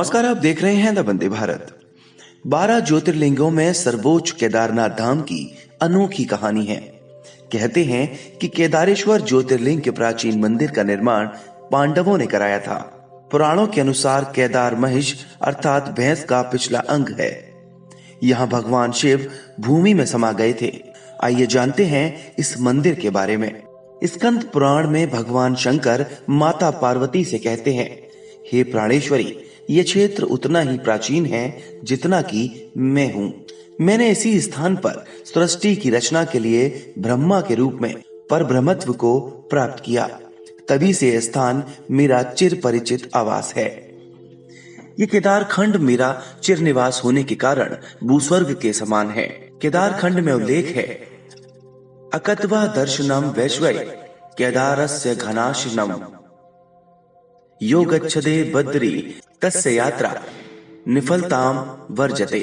नमस्कार, आप देख रहे हैं द वंदे भारत। 12 ज्योतिर्लिंगों में सर्वोच्च केदारनाथ धाम की अनोखी कहानी है। कहते हैं कि केदारेश्वर ज्योतिर्लिंग के प्राचीन मंदिर का निर्माण पांडवों ने कराया था। पुराणों के अनुसार केदार महिष अर्थात भैंस का पिछला अंग है। यहाँ भगवान शिव भूमि में समा गए थे। आइए जानते हैं इस मंदिर के बारे में। स्कंद पुराण में भगवान शंकर माता पार्वती से कहते हैं, हे प्राणेश्वरी, ये क्षेत्र उतना ही प्राचीन है जितना कि मैं हूँ। मैंने इसी स्थान पर सृष्टि की रचना के लिए ब्रह्मा के रूप में परब्रह्मत्व को प्राप्त किया। तभी से यह स्थान मेरा चिर परिचित आवास है। ये केदार खंड मेरा चिर निवास होने के कारण भूस्वर्ग के समान है। केदार खंड में उल्लेख है, अकत्वा दर्शनम वैश्वै केदारस्य घनाशनम यो गच्छते बद्री तस्य यात्रा निफलताम वर्जते।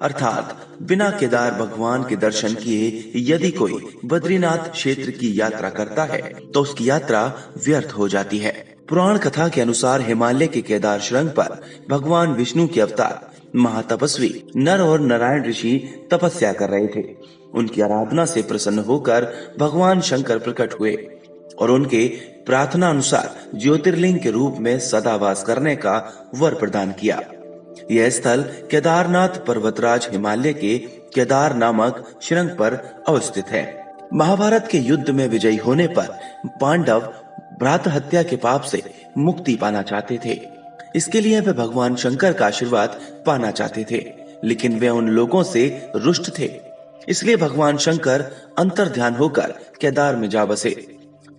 अर्थात बिना केदार भगवान के दर्शन किए यदि कोई बद्रीनाथ क्षेत्र की यात्रा करता है तो उसकी यात्रा व्यर्थ हो जाती है। पुराण कथा के अनुसार हिमालय के केदार शृंग पर भगवान विष्णु के अवतार महातपस्वी नर और नारायण ऋषि तपस्या कर रहे थे। उनकी आराधना से प्रसन्न होकर भगवान शंकर प्रकट हुए और उनके प्रार्थना अनुसार ज्योतिर्लिंग के रूप में सदा वास करने का वर प्रदान किया। यह स्थल केदारनाथ पर्वतराज हिमालय के केदार नामक शृंग पर अवस्थित है। महाभारत के युद्ध में विजयी होने पर पांडव भ्रात हत्या के पाप से मुक्ति पाना चाहते थे। इसके लिए वे भगवान शंकर का आशीर्वाद पाना चाहते थे, लेकिन वे उन लोगों से रुष्ट थे। इसलिए भगवान शंकर अंतर्ध्यान होकर केदार में जा बसे।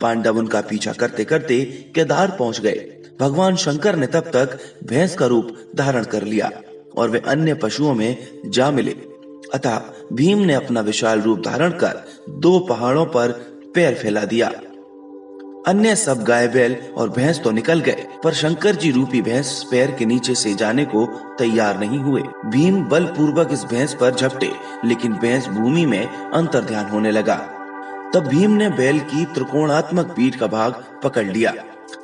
पांडव उनका पीछा करते करते केदार पहुंच गए। भगवान शंकर ने तब तक भैंस का रूप धारण कर लिया और वे अन्य पशुओं में जा मिले। अतः भीम ने अपना विशाल रूप धारण कर 2 पहाड़ों पर पैर फैला दिया। अन्य सब गाय बैल और भैंस तो निकल गए, पर शंकर जी रूपी भैंस पैर के नीचे से जाने को तैयार नहीं हुए। भीम बलपूर्वक इस भैंस पर झपटे, लेकिन भैंस भूमि में अंतर्ध्यान होने लगा। तब भीम ने बैल की त्रिकोणात्मक पीठ का भाग पकड़ लिया।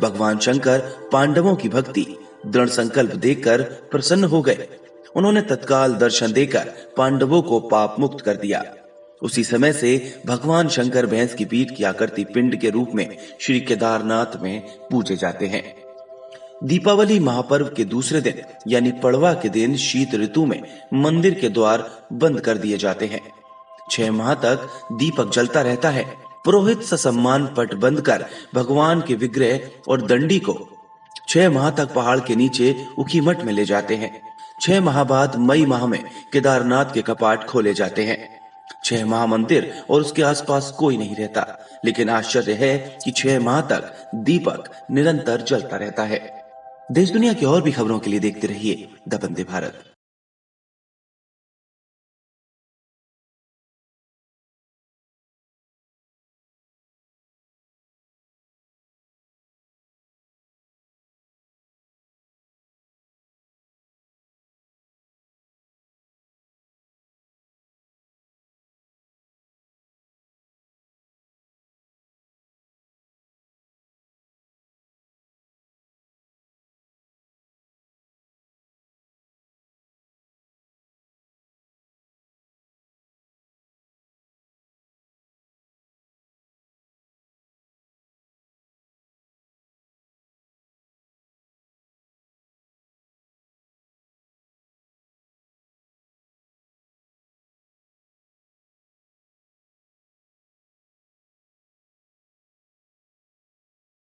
भगवान शंकर पांडवों की भक्ति दृढ़ संकल्प देखकर प्रसन्न हो गए। उन्होंने तत्काल दर्शन देकर पांडवों को पाप मुक्त कर दिया। उसी समय से भगवान शंकर भैंस की पीठ की आकृति पिंड के रूप में श्री केदारनाथ में पूजे जाते हैं। दीपावली महापर्व के दूसरे दिन यानी पड़वा के दिन शीत ऋतु में मंदिर के द्वार बंद कर दिए जाते हैं। 6 माह तक दीपक जलता रहता है। पुरोहित ससम्मान पट बंद कर भगवान के विग्रह और दंडी को 6 माह तक पहाड़ के नीचे उखीमठ में ले जाते हैं। 6 माह बाद मई माह में केदारनाथ के कपाट खोले जाते हैं। 6 माह मंदिर और उसके आसपास कोई नहीं रहता, लेकिन आश्चर्य है कि 6 माह तक दीपक निरंतर जलता रहता है। देश दुनिया की और भी खबरों के लिए देखते रहिए द वंदे भारत।